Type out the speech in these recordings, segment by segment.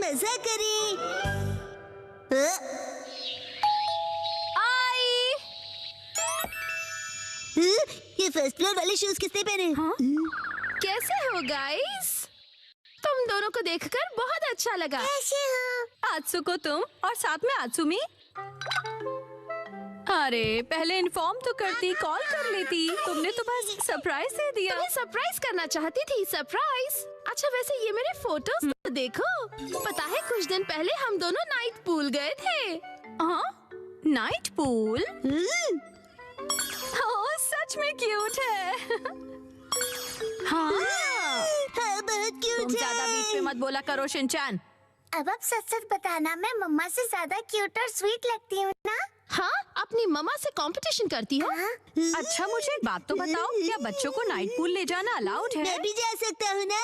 मजा करें। आई। ये फर्स्ट फ्लोर वाले शूज किसने पहने? हाँ? कैसे हो गाइस? तुम दोनों को देखकर बहुत अच्छा लगा। कैसे हो? आत्सुको तुम और साथ में आत्सुमी। अरे पहले इन्फॉर्म तो करती, कॉल कर लेती। तुमने तो बस सरप्राइज दे दिया। तुम्हें सरप्राइज करना चाहती थी। सरप्राइज? अच्छा वैसे ये मेरे फोटोज तो देखो। पता है कुछ दिन पहले हम दोनों नाइट पूल गए थे। हाँ नाइट पूल? ओह सच में क्यूट है। हाँ बहुत क्यूट तुम है। ज्यादा बीच में मत बोला करो शिनचैन। अब आप सच सच बताना, मैं मम्मा से ज्यादा क्यूट और स्वीट लगती हूँ ना? हाँ अपनी मम्मा से कंपटीशन करती हो? अच्छा मुझे एक बात तो बताओ, क्या बच्चों को नाइट पूल ले जाना अलाउड है? मैं भी जा सकता हूँ ना?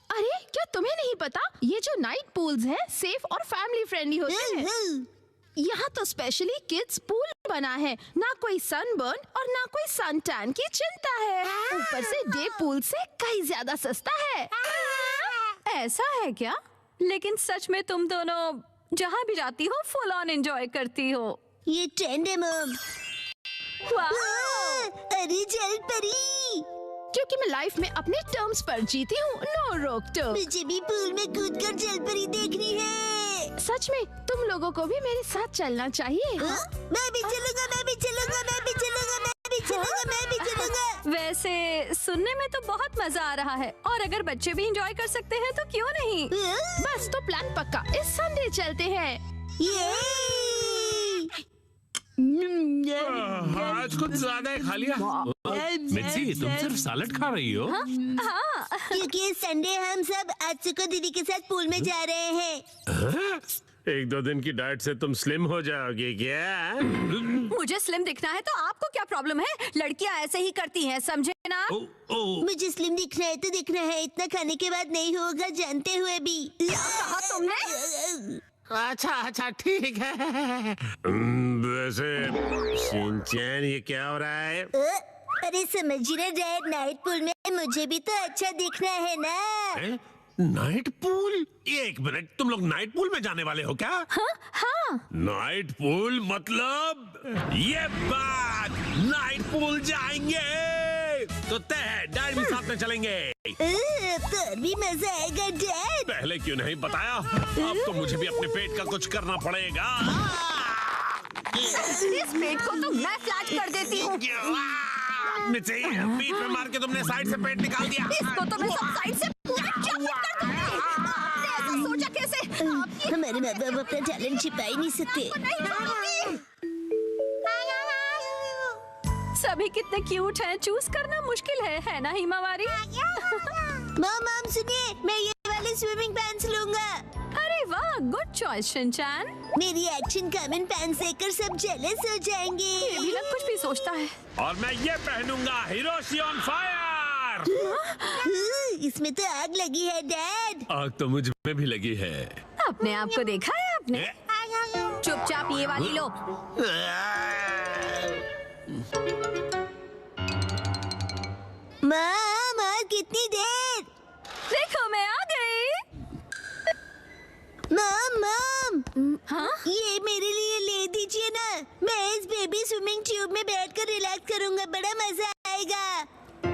अरे क्या तुम्हें नहीं पता, ये जो नाइट पूल्स है सेफ और फैमिली फ्रेंडली होते हैं। यहाँ तो स्पेशली किड्स पूल बना है, ना कोई सनबर्न और ना कोई सन टैन की चिंता है। ऊपर से डे पूल से कहीं ज्यादा सस्ता है। ऐसा है क्या? लेकिन सच में तुम दोनों जहाँ भी जाती हो फुल ऑन एंजॉय करती हो। ये ट्रेंड है मम। वाह! अरे जल परी, क्योंकि मैं लाइफ में अपने टर्म्स पर जीती हूँ, नो रोक टोक। मुझे भी पूल में कूदकर जल परी देखनी है। सच में तुम लोगों को भी मेरे साथ चलना चाहिए। मैं भी चलूंगा, मैं भी चलूंगा, मैं भी चलूंगा, मैं भी चलूंगा, मैं भी चलूंगा। वैसे सुनने में तो बहुत मजा आ रहा है, और अगर बच्चे भी एंजॉय कर सकते हैं तो क्यों नहीं। बस तो प्लान पक्का, इस संडे चलते हैं। आज कुछ ज्यादा ही खा लिया। मिर्ची तुम सिर्फ सैलेड खा रही हो? हाँ क्योंकि इस संडे हम सब आत्सुको दीदी के साथ पूल में जा रहे हैं। एक दो दिन की डाइट से तुम स्लिम हो जाओगे क्या? मुझे स्लिम दिखना है तो आपको क्या प्रॉब्लम है? लड़कियां ऐसे ही करती हैं, समझे ना? मुझे स्लिम दिखना है तो दिखना है, इतना खाने के बाद नहीं होगा जानते हुए भी। क्या कहा तुमने? अच्छा अच्छा ठीक है। वैसे शिनचैन ये क्या हो रहा है? अरे समझिए ना डैड, नाइट पूल में मुझे भी तो अच्छा दिखना है ना। Night pool? एक मिनट, तुम लोग नाइट पूल में जाने वाले हो क्या? हाँ नाइट पूल मतलब ये बात, नाइट पूल जाएंगे तो तय है, डैड भी साथ में चलेंगे। तो भी मजा आएगा डैड। पहले क्यों नहीं बताया? अब तो मुझे भी अपने पेट का कुछ करना पड़ेगा। इस पेट को तो मैं फ्लैट कर देती हूँ। मिर्ची, बीच में मार के तुमने साइड से पेट निकाल दिया। इसको तो मैं सब साइड से पूरा चॉप कर दूंगी। आपने ऐसा सोचा कैसे? हमारे माँ बाप अपना टैलेंट छिपा ही नहीं सकते। सभी कितने क्यूट हैं, चूज करना मुश्किल है ना हिमावारी? मॉम सुनिए, मैं ये वाले स्विमिंग पैंट्स लूंगा। अरे वाह, गुड चॉइस शिनचैन। मेरी एक्शन कॉमन पैंट्स देखकर सब जेलस हो जाएंगे। ये भी ना कुछ भी सोचता है। और मैं ये पहनूंगा, हिरोशी ऑन फायर। इसमें तो आग लगी है डैड। आग तो मुझ में भी लगी है। अपने आप को देखा है आपने? चुपचाप ये वाली लो। माँ कितनी देर? देखो मैं आ गई। मॉम हाँ? ये मेरे लिए ले दीजिए ना। मैं इस बेबी स्विमिंग ट्यूब में बैठकर रिलैक्स करूंगा, बड़ा मजा आएगा।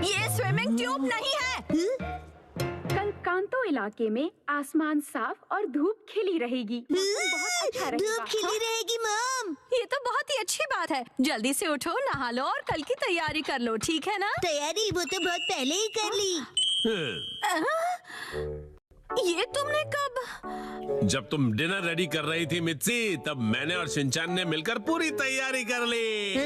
ये स्विमिंग ट्यूब नहीं है। कल कांतो इलाके में आसमान साफ और धूप खिली रहेगी। मौसम बहुत अच्छा रहेगा। धूप खिली रहेगी मॉम। ये तो बहुत ही अच्छी बात है। जल्दी से उठो, नहा लो और कल की तैयारी कर लो, ठीक है ना? तैयारी वो तो बहुत पहले ही कर ली। ये तुमने कब? जब तुम डिनर रेडी कर रही थी मिर्ची, तब मैंने और शिनचैन ने मिलकर पूरी तैयारी कर ली।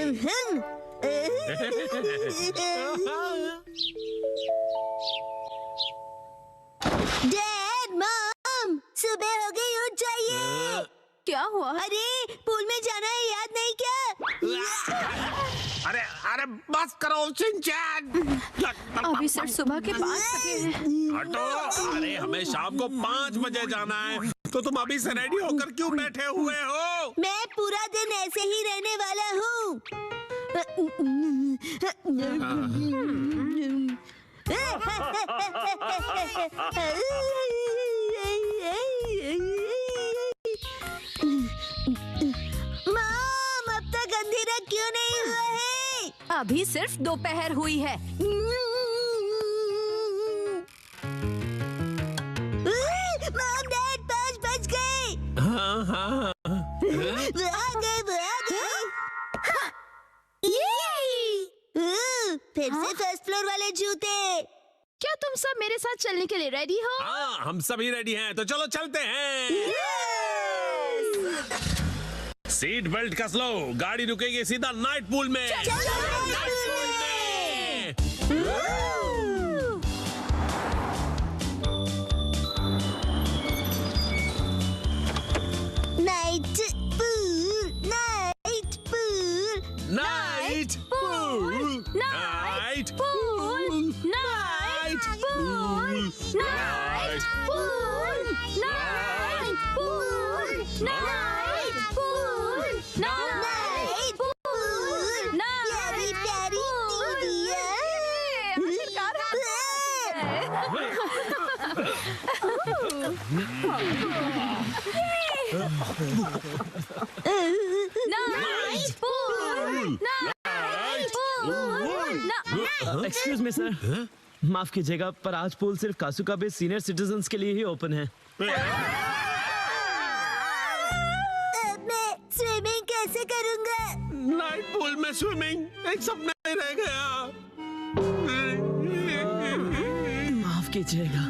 डैड मॉम सुबह हो गई, उठ जाइए। क्या हुआ? अरे पूल में जाना है, याद नहीं क्या? अरे अरे बस करो शिनचैन। अभी सिर्फ सुबह के 5 बजे हैं। हटो। अरे हमें शाम को 5 बजे जाना है, तो तुम अभी से रेडी होकर क्यों बैठे हुए हो? मैं पूरा दिन ऐसे ही रहने वाला हूँ। अभी सिर्फ दोपहर हुई है। मॉम डैड 5 बज गए। हाँ हाँ वो आ गए। फिर से फर्स्ट फ्लोर वाले जूते। क्या तुम सब मेरे साथ चलने के लिए रेडी हो? हाँ, हम सभी रेडी हैं, तो चलो चलते हैं। सीट बेल्ट कस लो, गाड़ी रुकेगी सीधा नाइट पूल में। Night pool, night pool, night pool, night pool, night pool, night pool, night pool, night pool, night pool. प्यारी प्यारी night pool, night pool. Excuse me sir, माफ कीजिएगा पर आज पूल सिर्फ कासुका बे सीनियर सिटीजन्स के लिए ही ओपन है। मैं स्विमिंग कैसे करूंगा? नाइट पूल में स्विमिंग एक सपना ही रह गया। माफ कीजिएगा।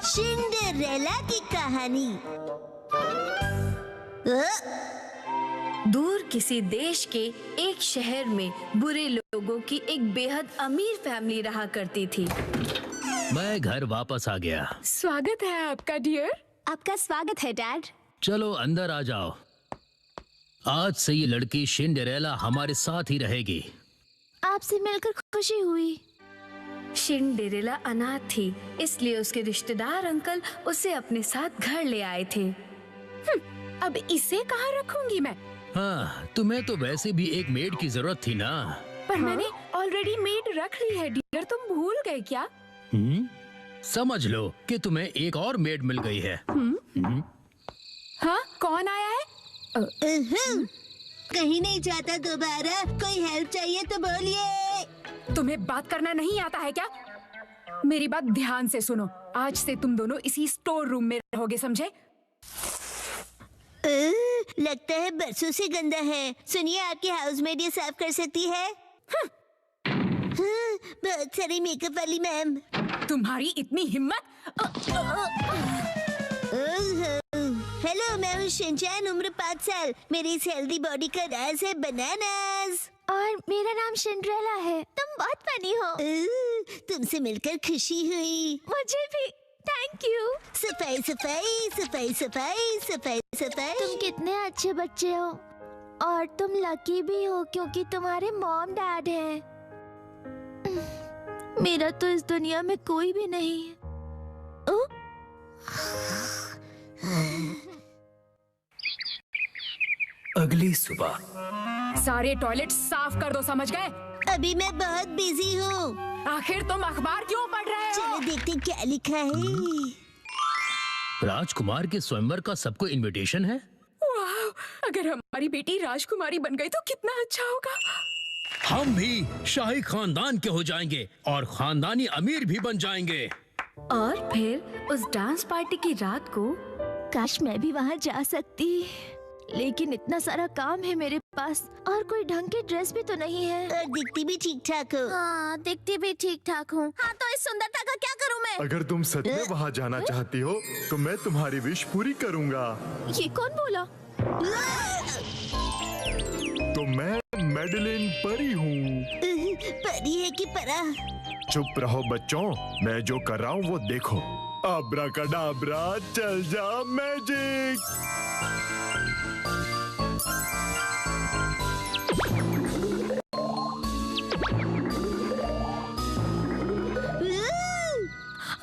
सिंड्रेला की कहानी। दूर किसी देश के एक शहर में बुरे लोगों की एक बेहद अमीर फैमिली रहा करती थी। मैं घर वापस आ गया। स्वागत है आपका डियर। आपका स्वागत है डैड। चलो अंदर आ जाओ। आज से ये लड़की सिंड्रेला हमारे साथ ही रहेगी। आपसे मिलकर खुशी हुई। सिंड्रेला अनाथ थी, इसलिए उसके रिश्तेदार अंकल उसे अपने साथ घर ले आए थे। अब इसे कहाँ रखूंगी मैं? हाँ, तुम्हें तो वैसे भी एक मेड की जरूरत थी ना। पर मैंने ऑलरेडी मेड रख ली है डियर, तुम भूल गए क्या? समझ लो कि तुम्हें एक और मेड मिल गई है। हाँ, कौन आया है? कहीं नहीं जाता दोबारा। कोई हेल्प चाहिए तो बोलिए। तुम्हें बात करना नहीं आता है क्या? मेरी बात ध्यान से सुनो। आज से तुम दोनों इसी स्टोर रूम में रहोगे, समझे? लगता है बरसों से गंदा है। सुनिए, आपकी हाउसमेड ये साफ कर सकती है? हाँ, बहुत सारी मेकअप वाली मैम। तुम्हारी इतनी हिम्मत? हेलो, मैं हूँ शिनचैन, उम्र 5 साल। मेरी इस हेल्दी बॉडी का राज है बनानास। और मेरा नाम सिंड्रेला है। तुम बहुत फनी हो। तुमसे मिलकर खुशी हुई। मुझे भी। Thank you. सफाई सफाई सफाई सफाई सफाई सफाई। तुम कितने अच्छे बच्चे हो, और तुम लकी भी हो क्योंकि तुम्हारे मॉम डैड हैं। मेरा तो इस दुनिया में कोई भी नहीं है। अगली सुबह सारे टॉयलेट साफ कर दो, समझ गए? अभी मैं बहुत बिजी हूँ। आखिर तुम अखबार क्यों पढ़ रहे हो? चलो देखते हैं क्या लिखा है। राजकुमार के स्वयंवर का सबको इनविटेशन है। वाह, अगर हमारी बेटी राजकुमारी बन गई तो कितना अच्छा होगा। हम भी शाही खानदान के हो जाएंगे और खानदानी अमीर भी बन जाएंगे। और फिर उस डांस पार्टी की रात को काश मैं भी वहाँ जा सकती, लेकिन इतना सारा काम है मेरे पास, और कोई ढंग की ड्रेस भी तो नहीं है। और दिखती भी ठीक ठाक हो। हाँ, दिखती भी ठीक ठाक हूँ। हाँ, तो इस सुंदरता का क्या करूँ मैं? अगर तुम सच में वहाँ जाना चाहती हो तो मैं तुम्हारी विश पूरी करूँगा। ये कौन बोला? तो मैं मैडलिन परी हूँ। परी है कि परा? चुप रहो बच्चों, मैं जो कर रहा हूँ वो देखो। अब्राकडाब्रा, चल जा मैजिक।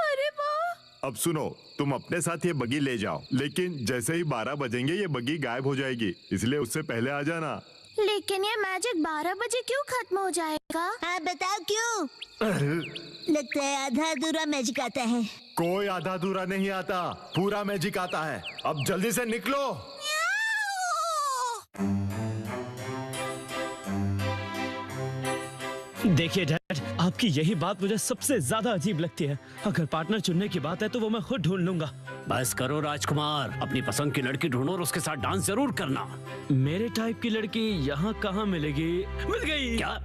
अरे वाह! अब सुनो, तुम अपने साथ ये बगी ले जाओ, लेकिन जैसे ही 12 बजेंगे ये बगी गायब हो जाएगी, इसलिए उससे पहले आ जाना। लेकिन ये मैजिक 12 बजे क्यों खत्म हो जाएगा? हाँ, बताओ क्यों? लगता है आधा अधूरा मैजिक आता है। कोई आधा अधूरा नहीं आता, पूरा मैजिक आता है। अब जल्दी से निकलो। देखिए डैड, आपकी यही बात मुझे सबसे ज्यादा अजीब लगती है। अगर पार्टनर चुनने की बात है तो वो मैं खुद ढूंढ लूंगा। बस करो राजकुमार, अपनी पसंद की लड़की ढूंढो और उसके साथ डांस जरूर करना। मेरे टाइप की लड़की यहाँ कहाँ मिलेगी? मिल गई। क्या?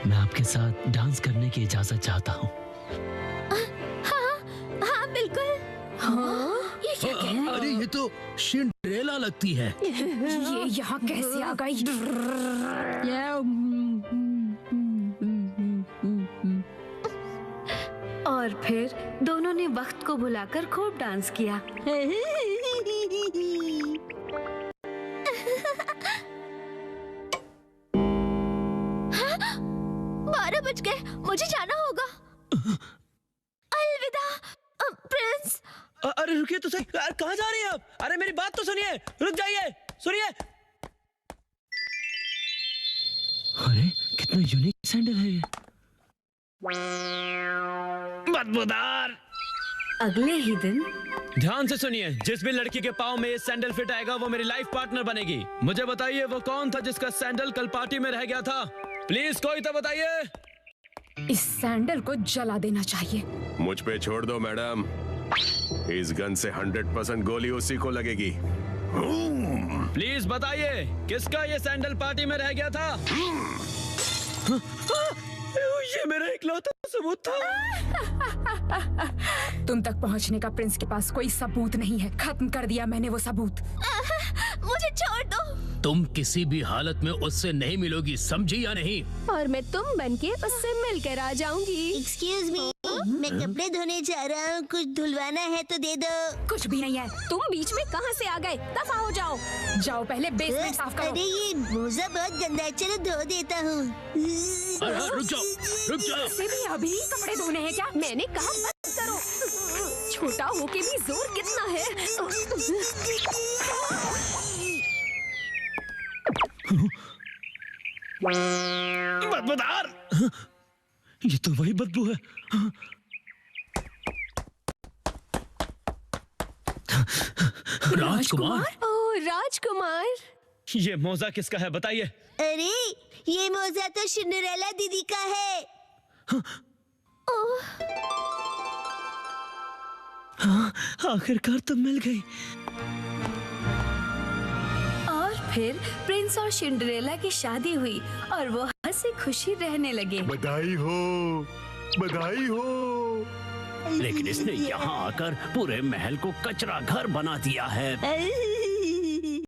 मैं आपके साथ डांस करने की इजाजत चाहता हूँ। हाँ बिल्कुल। ये क्या कह रहा है? अरे ये तो सिंड्रेला लगती है। ये यहाँ कैसे आ गई? और फिर दोनों ने वक्त को भुलाकर खूब डांस किया। 12 बज गए, मुझे जाना होगा। अलविदा प्रिंस। अरे रुकिए तो सही, कहाँ जा रही हैं आप? अरे मेरी बात तो सुनिए, रुक जाइए, सुनिए। अरे कितना यूनिक सैंडल है ये। बदबूदार। अगले ही दिन ध्यान से सुनिए, जिस भी लड़की के पाँव में ये सैंडल फिट आएगा वो मेरी लाइफ पार्टनर बनेगी। मुझे बताइए वो कौन था जिसका सैंडल कल पार्टी में रह गया था? प्लीज कोई तो बताइए। इस सैंडल को जला देना चाहिए। मुझ पे छोड़ दो मैडम, इस गन से 100% गोली उसी को लगेगी। प्लीज बताइए किसका ये सैंडल पार्टी में रह गया था? ये मेरा इकलौता सबूत था। तुम तक पहुंचने का प्रिंस के पास कोई सबूत नहीं है। खत्म कर दिया मैंने वो सबूत। मुझे छोड़ दो। तुम किसी भी हालत में उससे नहीं मिलोगी, समझी या नहीं? और मैं तुम बनके उससे मिलकर आ जाऊंगी। एक्सक्यूज मी, मैं कपड़े धोने जा रहा हूँ, कुछ धुलवाना है तो दे दो। कुछ भी नहीं है। तुम बीच में कहां से आ गए? दफा हो जाओ। जाओ पहले बेसमेंट साफ करो। अरे ये मोजा बहुत गंदा है, चलो धो देता हूँ। अरे रुक जाओ, रुक जाओ। इसे भी अभी कपड़े धोने हैं क्या? मैंने कहा बंद करो। छोटा होके भी जोर कितना है। बदबूदार। ये तो वही बदबू है। राजकुमार। ओह राजकुमार। ये मोजा किसका है बताइए? अरे ये मोजा तो सिंड्रेला दीदी का है। हाँ, आखिरकार तो मिल गई। और फिर प्रिंस और सिंड्रेला की शादी हुई और वो हंसी खुशी रहने लगे। बधाई हो, बधाई हो। लेकिन इसने यहाँ आकर पूरे महल को कचरा घर बना दिया है।